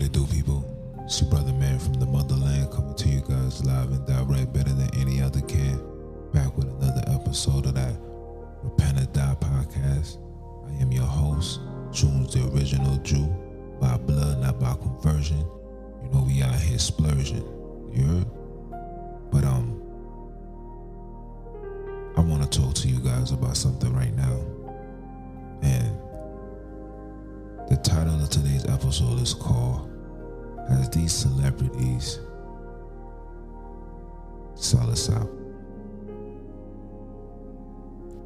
it do, people? It's your brother, man, from the motherland, coming to you guys live and direct, better than any other can. Back with another episode of that Repent or Die podcast. I am your host, Junes, the original Jew, by blood, not by conversion. You know we out here splurging, you heard? But I want to talk to you guys about something right now. And the title of today's episode is called, Has These Celebrities Sell Us Out?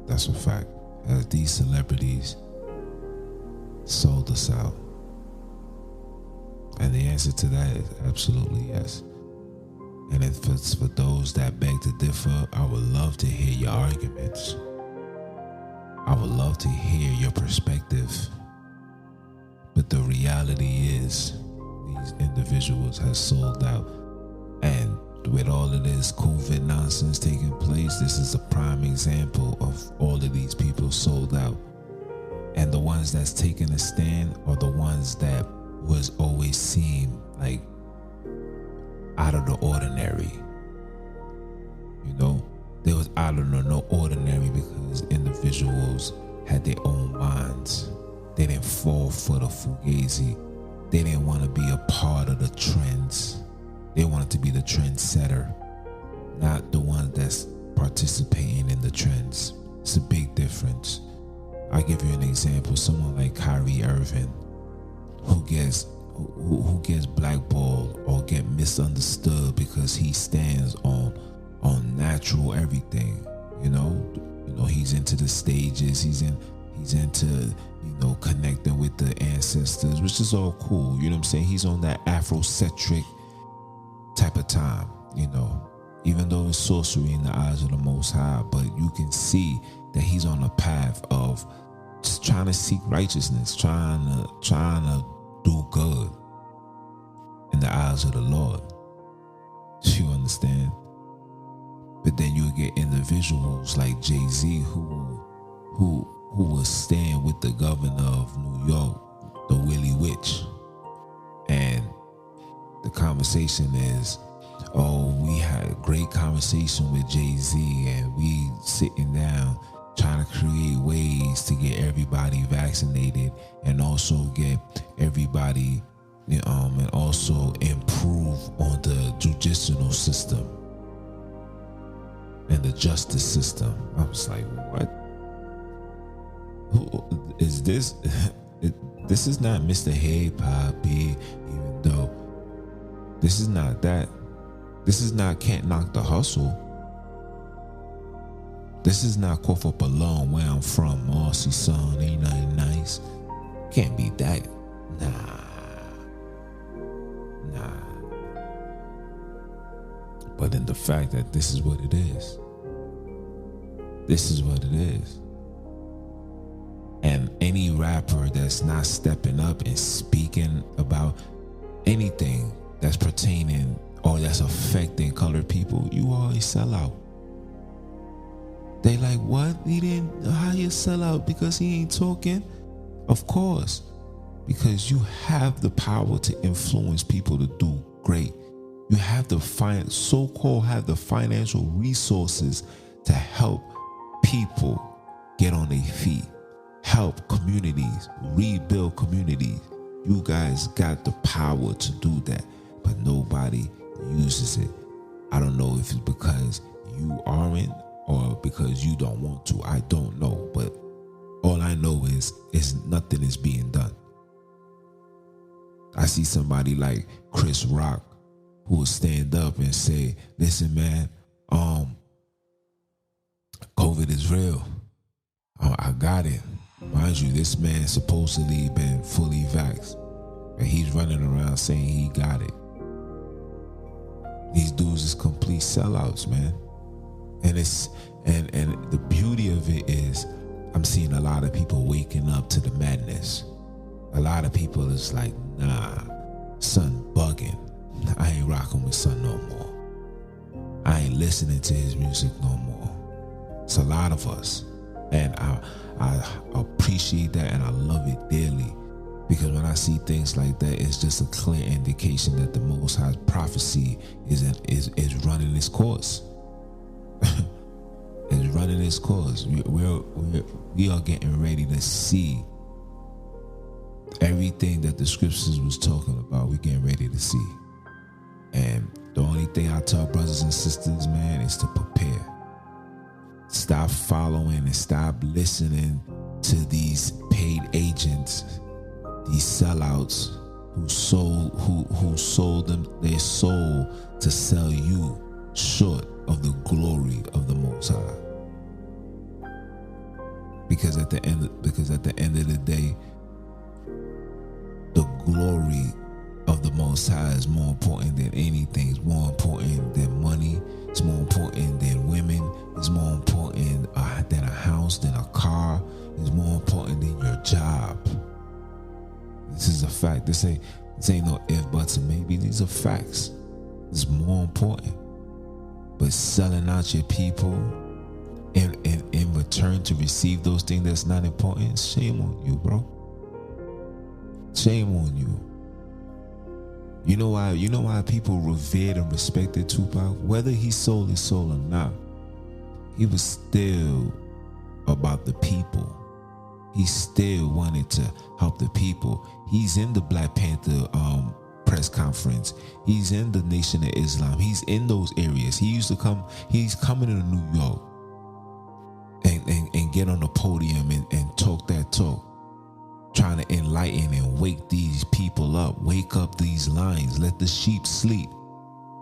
That's a fact. Has these celebrities sold us out? And the answer to that is absolutely yes. And if it's for those that beg to differ, I would love to hear your arguments. I would love to hear your perspective. But the reality is, these individuals have sold out. And with all of this COVID nonsense taking place, this is a prime example of all of these people sold out. And the ones that's taking a stand are the ones that was always seem like out of the ordinary. You know, they was out of the no ordinary because individuals had their own minds. They didn't fall for the fugazi. They didn't want to be a part of the trends. They wanted to be the trendsetter, not the one that's participating in the trends. It's a big difference. I'll give you an example. Someone like Kyrie Irving, who gets blackballed or get misunderstood because he stands on natural everything. You know, he's into the stages. He's into, you know, connecting with the ancestors, which is all cool. You know what I'm saying? He's on that Afrocentric type of time, you know, even though it's sorcery in the eyes of the Most High, but you can see that he's on a path of just trying to seek righteousness, trying to do good in the eyes of the Lord. You understand? But then you get individuals like Jayz who will stand with the governor of New York, the Willie Witch, and the conversation is, oh, we had a great conversation with Jayz and we sitting down trying to create ways to get everybody vaccinated and also get everybody, and also improve on the judicial system and the justice system. I was like, what? Who is this? This is not Mr. Hey Poppy, even though this is not that. This is not Can't Knock the Hustle. This is not Cough Up Alone, where I'm from. Marcy son, ain't nothing nice. Can't be that. Nah. But in the fact that this is what it is. This is what it is. And any rapper that's not stepping up and speaking about anything that's pertaining or that's affecting colored people, you always sell out. They like, what? He didn't, how you sell out? Because he ain't talking? Of course. Because you have the power to influence people to do great. You have the so-called have the financial resources to help people get on their feet, help communities, rebuild communities. You guys got the power to do that, but nobody uses it. I don't know if it's because you aren't or because you don't want to. I don't know, but all I know is nothing is being done. I see somebody like Chris Rock who will stand up and say, listen, man, COVID is real. I got it. Mind you, this man supposedly been fully vaxxed, and he's running around saying he got it. These dudes is complete sellouts, man. And and the beauty of it is I'm seeing a lot of people waking up to the madness. A lot of people is like, nah, son bugging. I ain't rocking with son no more. I ain't listening to his music no more. It's a lot of us. And I appreciate that and I love it dearly Because when I see things like that, it's just a clear indication that the Most High's prophecy is running its course. It's running its course. We are getting ready to see everything that the scriptures was talking about. We're getting ready to see. And the only thing I tell brothers and sisters, man, is to prepare. Stop following and stop listening to these paid agents, these sellouts who sold them their soul to sell you short of the glory of the Most High. Because at the end of the day, the glory of the Most High is more important than anything. It's more important than money. It's more important than women. It's more important than a house, than a car. It's more important than your job. This is a fact. This ain't no if, buts, and maybe. These are facts. It's more important. But selling out your people in return to receive those things that's not important, shame on you, bro. Shame on you. You know why people revered and respected Tupac? Whether he sold his soul or not, he was still about the people. He still wanted to help the people. He's in the Black Panther press conference. He's in the Nation of Islam. He's in those areas. He's coming to New York and get on the podium and talk that talk, trying to enlighten and wake these people up. Wake up these lions. Let the sheep sleep.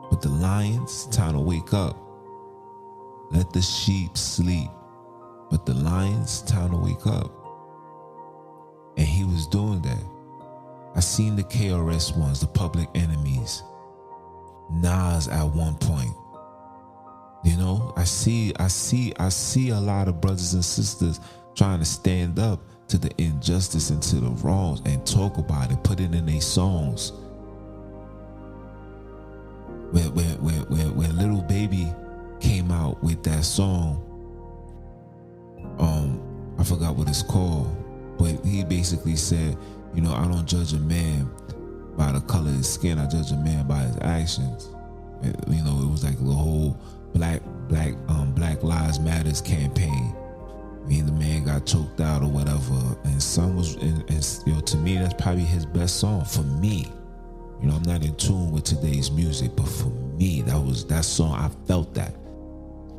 But the lions, time to wake up. Let the sheep sleep. But the lions, time to wake up. And he was doing that. I seen the KRS ones, the Public Enemies, Nas at one point. You know, I see a lot of brothers and sisters trying to stand up to the injustice and to the wrongs and talk about it, put it in their songs. When Little Baby came out with that song, I forgot what it's called, but he basically said, you know, I don't judge a man by the color of his skin, I judge a man by his actions. You know, it was like the whole Black Lives Matters campaign. I mean, the man got choked out or whatever, and some was, and you know, to me, that's probably his best song. For me, you know, I'm not in tune with today's music, but for me, that song, I felt that,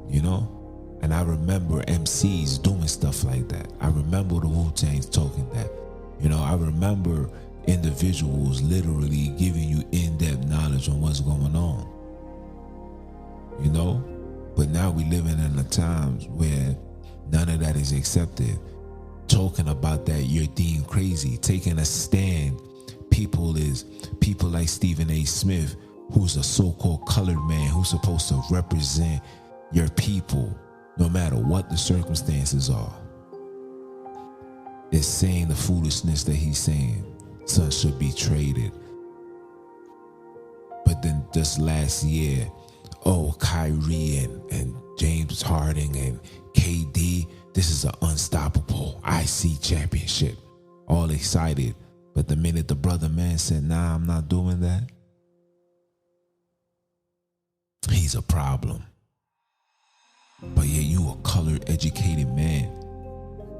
you know. And I remember MCs doing stuff like that. I remember the Wu-Tangs talking that. You know, I remember individuals literally giving you in-depth knowledge on what's going on. You know? But now we living in the times where none of that is accepted. Talking about that, you're deemed crazy. Taking a stand. People like Stephen A. Smith, who's a so-called colored man, who's supposed to represent your people, no matter what the circumstances are, is saying the foolishness that he's saying. Son should be traded. But then just last year, Kyrie and James Harden and KD, this is an unstoppable IC championship. All excited. But the minute the brother man said, nah, I'm not doing that, he's a problem. But yeah, you a colored, educated man.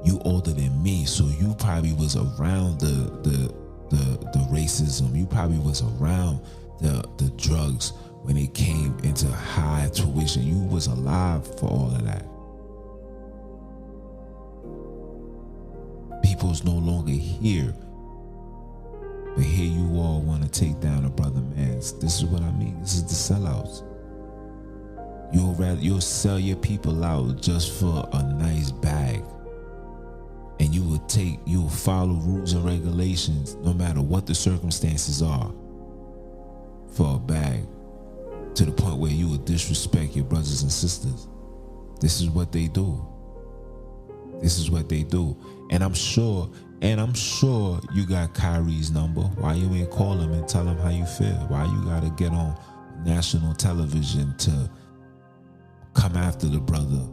You older than me, so you probably was around the racism. You probably was around the drugs when it came into high tuition. You was alive for all of that. People's no longer here. But here you all want to take down a brother man. This is what I mean. This is the sellouts. You'll sell your people out just for a nice bag. And you will follow rules and regulations no matter what the circumstances are for a bag, to the point where you will disrespect your brothers and sisters. This is what they do. This is what they do. And I'm sure you got Kyrie's number. Why you ain't call him and tell him how you feel? Why you gotta get on national television to come after the brother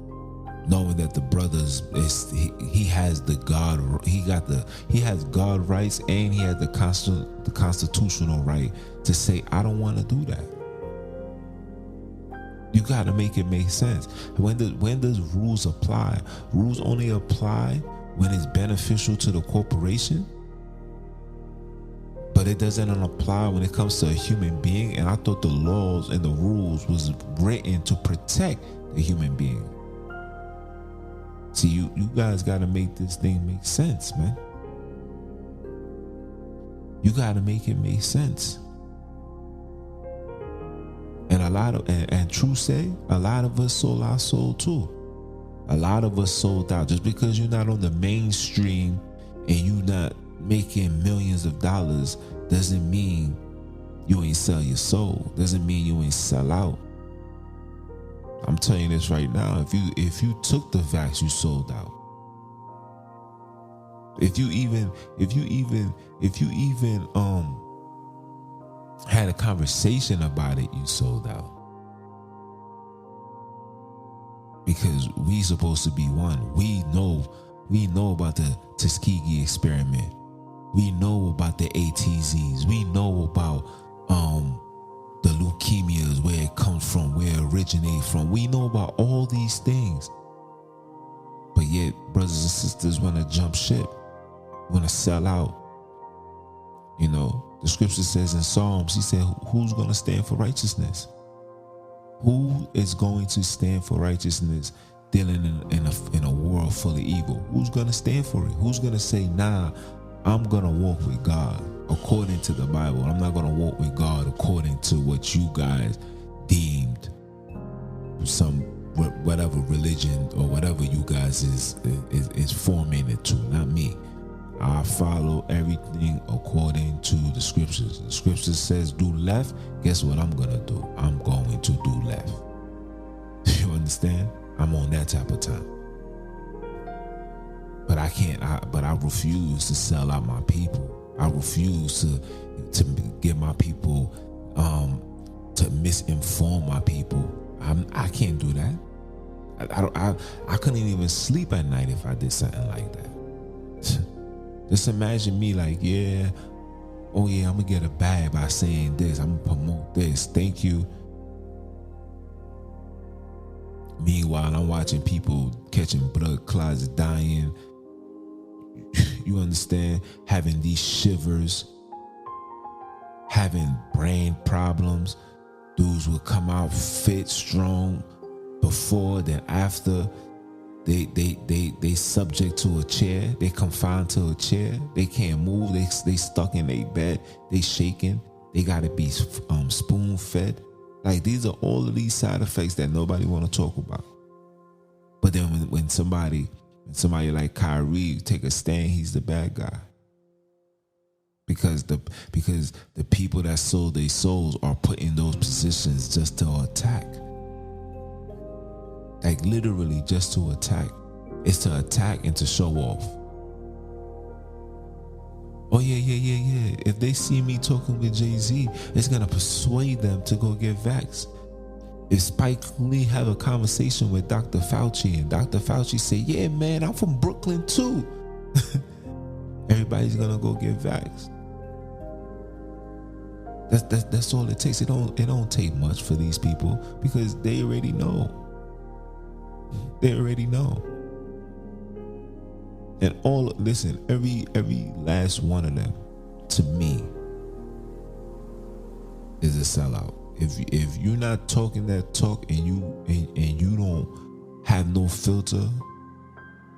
knowing that the brothers he has the God, he has God rights, and he has the constitutional right to say, I don't want to do that. You got to make it make sense. When does rules apply? Rules only apply when it's beneficial to the corporation, but it doesn't apply when it comes to a human being. And I thought the laws and the rules was written to protect the human being. See, you guys got to make this thing make sense, man. You got to make it make sense. And and true say, a lot of us sold our soul too. A lot of us sold out. Just because you're not on the mainstream and you're not making millions of dollars doesn't mean you ain't sell your soul. Doesn't mean you ain't sell out. I'm telling you this right now. If you took the vax, you sold out. If you even had a conversation about it, you sold out. Because we supposed to be one. We know about the Tuskegee experiment. We know about the ATZs. We know about the leukemias, where it comes from, where it originates from. We know about all these things. But yet, brothers and sisters want to jump ship, want to sell out. You know, the scripture says in Psalms, he said, who's going to stand for righteousness? Who is going to stand for righteousness dealing in a world full of evil? Who's going to stand for it? Who's going to say, nah, I'm going to walk with God according to the Bible. I'm not going to walk with God according to what you guys deemed some whatever religion or whatever you guys is forming it to, not me. I follow everything according to the scriptures. The scripture says do left. Guess what I'm going to do? I'm going to do left. You understand? I'm on that type of time. But I refuse to sell out my people. I refuse to get my people, to misinform my people. I can't do that. I couldn't even sleep at night if I did something like that. Just imagine me like, I'm gonna get a bag by saying this. I'm gonna promote this. Thank you. Meanwhile, I'm watching people catching blood clots, dying. You understand? Having these shivers, having brain problems. Dudes will come out fit, strong, before, then after. They subject to a chair. They confined to a chair. They can't move. They stuck in their bed. They shaking. They gotta be spoon fed. Like, these are all of these side effects that nobody want to talk about. But then when somebody like Kyrie take a stand, he's the bad guy. Because the people that sold their souls are put in those positions just to attack. Like, literally just to attack. It's to attack and to show off. Oh yeah. If they see me talking with Jayz, it's gonna persuade them to go get vaxxed. If Spike Lee have a conversation with Dr. Fauci and Dr. Fauci say, yeah man, I'm from Brooklyn too. Everybody's gonna go get vaxxed. That's all it takes. It don't take much for these people because they already know. They already know. And every last one of them, to me, is a sellout. If you're not talking that talk and you don't have no filter,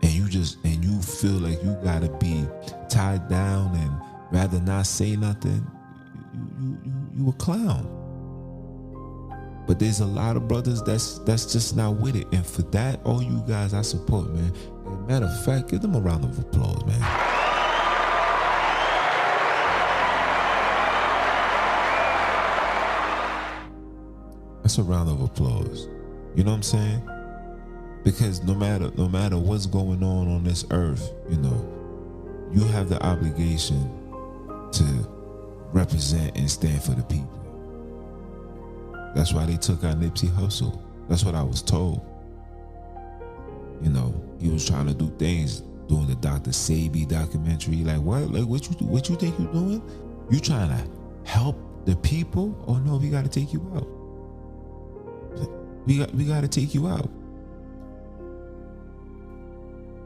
and you feel like you gotta be tied down and rather not say nothing, you a clown. But there's a lot of brothers that's just not with it. And for that, all you guys I support, man. And matter of fact, give them a round of applause, man. That's a round of applause. You know what I'm saying? Because no matter what's going on this earth, you know, you have the obligation to represent and stand for the people. That's why they took out Nipsey Hussle. That's what I was told. He was trying to do things, doing the Dr. Sabi documentary. Like what? Like what you think you're doing? You trying to help the people? Or no, we got to take you out. We got to take you out.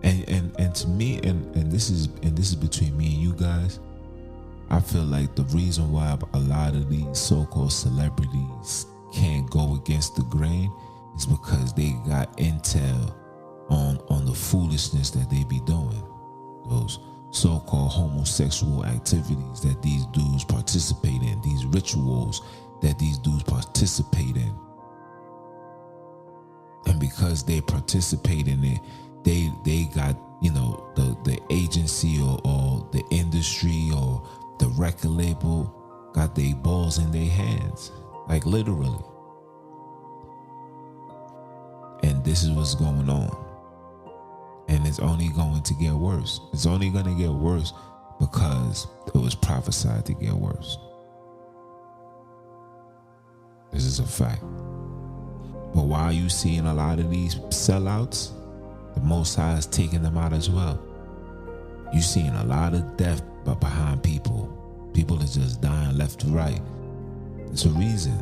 And to me, and this is between me and you guys, I feel like the reason why a lot of these so-called celebrities can't go against the grain is because they got intel on the foolishness that they be doing. Those so-called homosexual activities that these dudes participate in, these rituals that these dudes participate in. And because they participate in it, they got, the agency or the industry or the record label got their balls in their hands. Like literally. And this is what's going on. And it's only going to get worse. It's only going to get worse because it was prophesied to get worse. This is a fact. But why are you seeing a lot of these sellouts? The Most High is taking them out as well. You're seeing a lot of death but behind people. People are just dying left to right. It's a reason.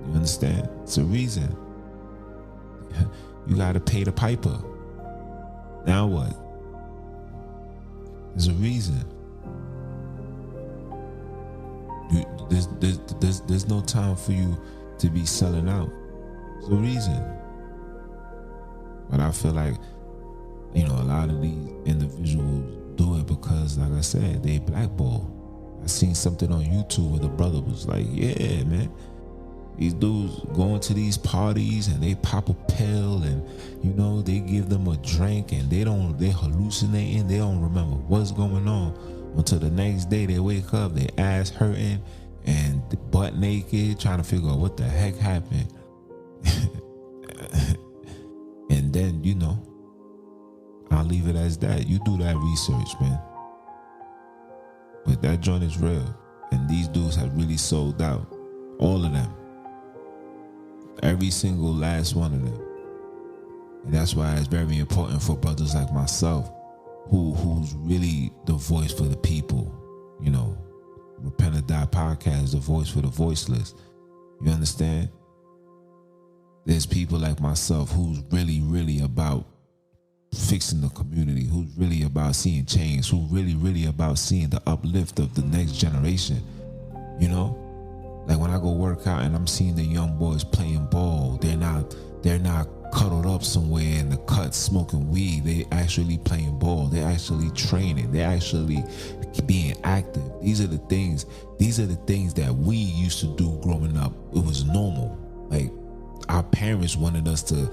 You understand? It's a reason. You got to pay the piper. Now what? There's a reason. There's no time for you to be selling out. There's a reason. But I feel like, a lot of these individuals do it because, like I said, they blackball. I seen something on YouTube where the brother was like, yeah, man, these dudes going to these parties and they pop a pill and, they give them a drink and they're hallucinating. They don't remember what's going on until the next day they wake up, their ass hurting and butt naked, trying to figure out what the heck happened. And then, I'll leave it as that. You do that research, man. But that joint is real. And these dudes have really sold out. All of them. Every single last one of them. And that's why it's very important for brothers like myself who's really the voice for the people. Repent or Die podcast is the voice for the voiceless. You understand? There's people like myself who's really, really about fixing the community, who's really about seeing change, who's really, really about seeing the uplift of the next generation. Like when I go work out and I'm seeing the young boys playing ball, they're not cuddled up somewhere in the cut smoking weed. They actually playing ball. They're actually training. They're actually being active. These are the things that we used to do growing up. It was normal. Like our parents wanted us to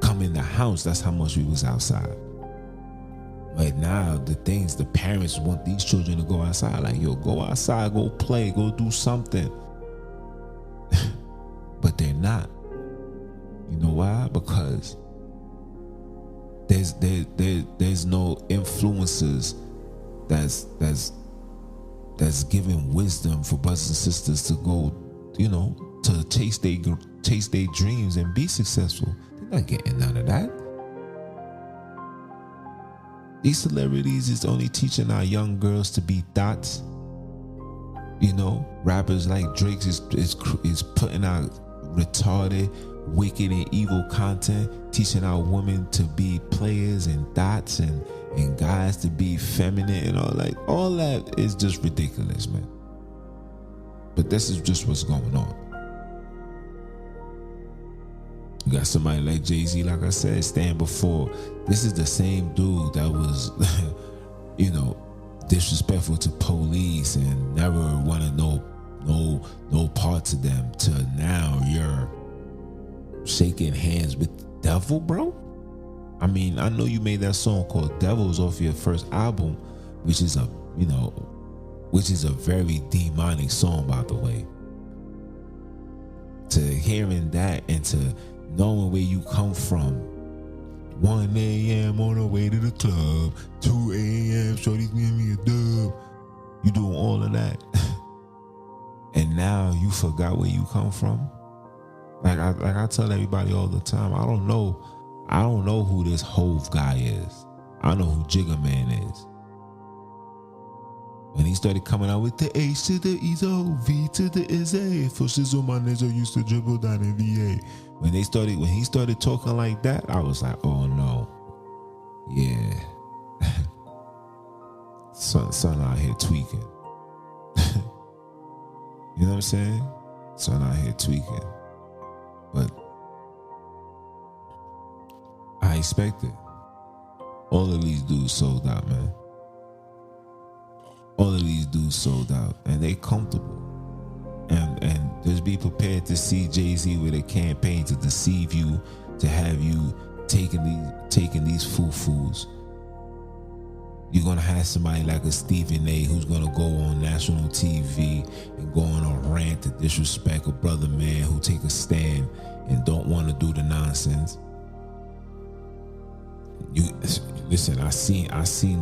come in the house. That's how much we was outside. But now the parents want these children to go outside. Like, yo, go outside, go play, go do something. But they're not. You know why? Because there's no influences that's giving wisdom for brothers and sisters to go, to chase their dreams and be successful. They're not getting none of that. These celebrities is only teaching our young girls to be thoughts. Rappers like Drake is putting out retarded, wicked, and evil content, teaching our women to be players and thoughts and guys to be feminine and all that is just ridiculous, man. But this is just what's going on. You got somebody like Jayz, like I said, stand before. This is the same dude that was, disrespectful to police and never wanted no parts of them, to now you're shaking hands with the devil, bro. I mean, I know you made that song called Devils off your first album, which is a very demonic song, by the way. To hearing that and to knowing where you come from. 1 a.m. on the way to the club, 2 a.m. shorty's giving me a dub. You doing all of that. And now you forgot where you come from. Like I tell everybody all the time, I don't know I don't know who this Hove guy is. I know who Jigga Man is. When he started coming out with the H to the E to V to the is A, for shizzle my nigga used to dribble down in VA. When he started talking like that, I was like, oh no, yeah, son out here tweaking. You know what I'm saying? Son out here tweaking, but I expect it. All of these dudes sold out, man. All of these dudes sold out, and they comfortable. And just be prepared to see Jay-Z with a campaign to deceive you, to have you taking these foo-foos. You're gonna have somebody like a Stephen A. who's gonna go on national TV and go on a rant to disrespect a brother man who take a stand and don't want to do the nonsense. You listen, I seen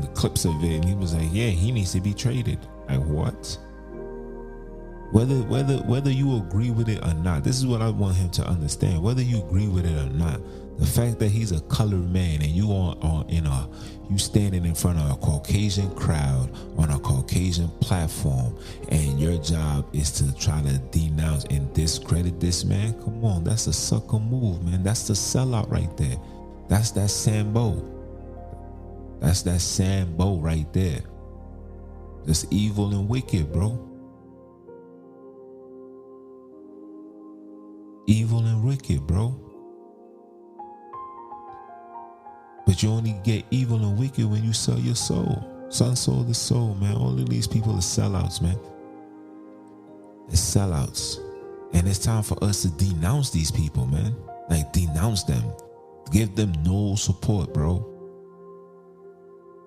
the clips of it, and he was like, yeah, he needs to be traded. Like, what? Whether you agree with it or not, this is what I want him to understand. Whether you agree with it or not, the fact that he's a colored man and you standing in front of a Caucasian crowd on a Caucasian platform, and your job is to try to denounce and discredit this man, come on, that's a sucker move, man. That's the sellout right there. That's that Sambo. That's that Sambo right there. That's evil and wicked, bro. Evil and wicked, bro. But you only get evil and wicked when you sell your soul. Son sold his soul, man. All of these people are sellouts, man. They're sellouts. And it's time for us to denounce these people, man. Like, denounce them. Give them no support, bro.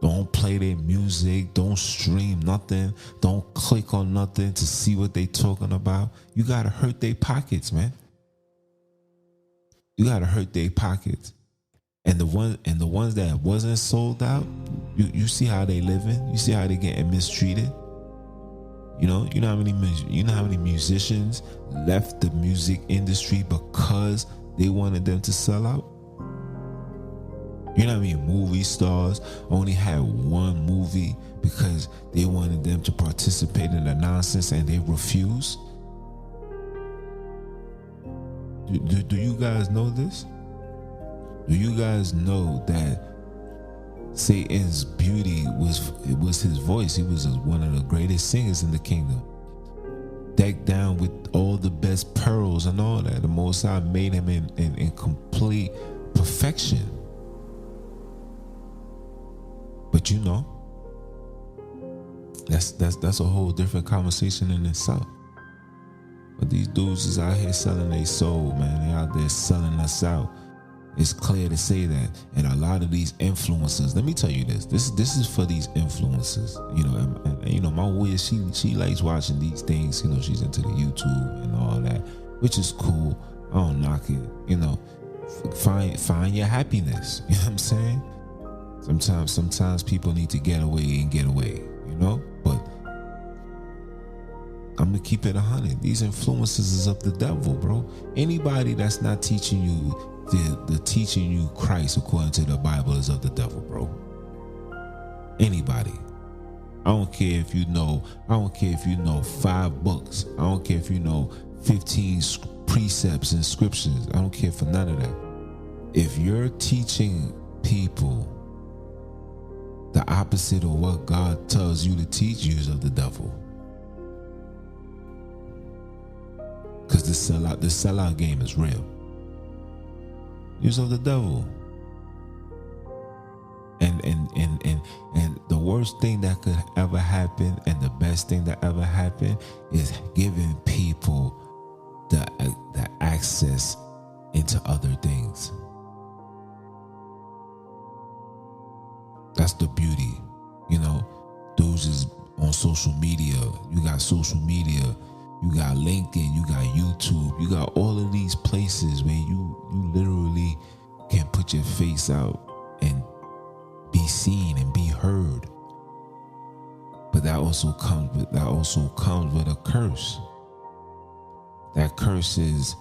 Don't play their music. Don't stream nothing. Don't click on nothing to see what they talking about. You gotta hurt their pockets, man. You gotta hurt their pockets. And the ones that wasn't sold out, you see how they living. You see how they getting mistreated. You know how many musicians left the music industry because they wanted them to sell out. You know how many movie stars only had one movie because they wanted them to participate in the nonsense and they refused? Do you guys know this? Do you guys know that Satan's beauty was his voice? He was one of the greatest singers in the kingdom. Decked down with all the best pearls and all that. The Most High made him in complete perfection. But you know, that's a whole different conversation in itself. But these dudes is out here selling their soul, man. They out there selling us out. It's clear to say that. And a lot of these influencers, let me tell you this is for these influencers. And my wiz, she likes watching these things. She's into the YouTube and all that, which is cool. I don't knock it. Find your happiness. You know what I'm saying? Sometimes people need to get away, but I'm gonna keep it 100. These influences is of the devil, bro. Anybody that's not teaching you the teaching you Christ according to the Bible is of the devil, bro. Anybody. I don't care if you know 5 books. I don't care if you know 15 precepts and scriptures. I don't care for none of that. If you're teaching people the opposite of what God tells you to teach, you is of the devil. Because the sellout game is real. You're of the devil. And the worst thing that could ever happen and the best thing that ever happened is giving people the access into other things. That's the beauty. Dudes is on social media. You got social media. You got LinkedIn. You got YouTube. You got all of these places where you literally can put your face out and be seen and be heard. But that also comes with a curse. That curse is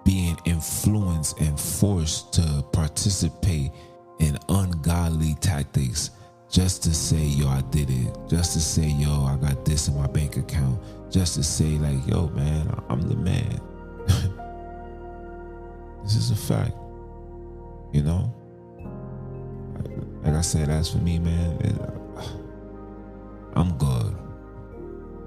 being influenced and forced to participate in ungodly tactics just to say, yo, I did it. Just to say, yo, I got this in my bank account. Just to say, like, yo, man, I'm the man. This is a fact. You know? Like I said, as for me, man, I'm good.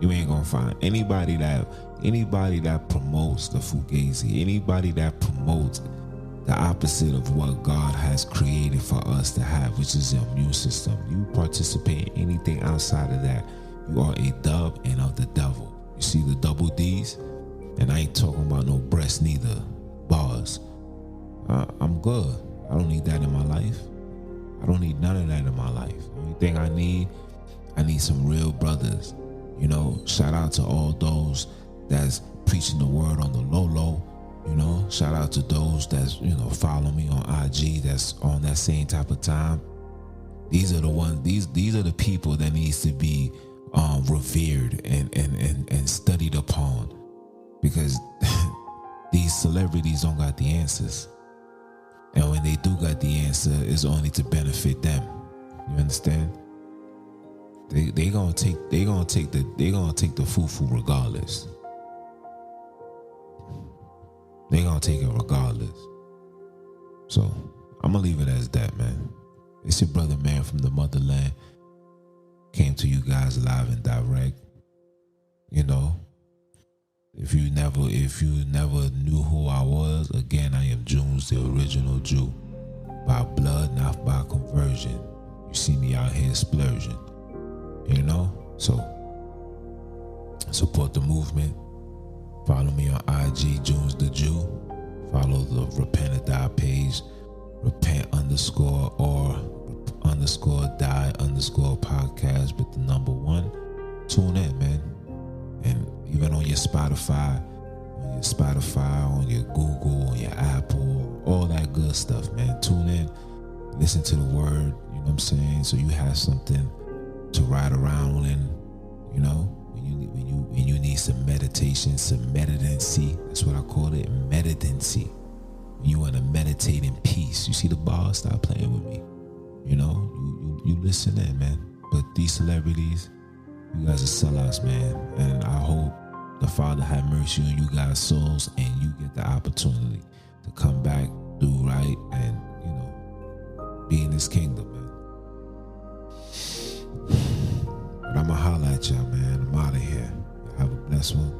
You ain't gonna find anybody that promotes the fugazi, anybody that promotes the opposite of what God has created for us to have, which is the immune system. You participate in anything outside of that, you are a dove and of the devil. You see the double D's? And I ain't talking about no breast neither. Bars. I'm good. I don't need that in my life. I don't need none of that in my life. The only thing I need some real brothers. You know, shout out to all those that's preaching the word on the low. You know, shout out to those that's, you know, follow me on IG that's on that same type of time. These are the ones, these are the people that needs to be revered and studied upon, because these celebrities don't got the answers. And when they do got the answer, it's only to benefit them. You understand? They gonna take the foo regardless. They gonna take it regardless. So I'm gonna leave it as that, man. It's your brother, man, from the motherland. Came to you guys live and direct. You know, if you never knew who I was, again, I am Junes, the original Jew, by blood, not by conversion. You see me out here splurging. You know, so support the movement. Follow me on IG, Junes the Jew. Follow the Repent or Die page, repent _die _podcast with the number 1. Tune in, man. And even on your Spotify, on your Google, on your Apple, all that good stuff, man. Tune in, listen to the word, you know what I'm saying? So you have something to ride around in, you know, when you need some meditation, some meditancy. That's what I call it, meditancy. When you want to meditate in peace. You see the bar, stop playing with me. You know, you listen in, man. But these celebrities, you guys are sellouts, man. And I hope the Father have mercy on you guys' souls and you get the opportunity to come back, do right, and, you know, be in this kingdom, man. But I'ma holler at y'all, man. I'm out of here. Have a blessed one.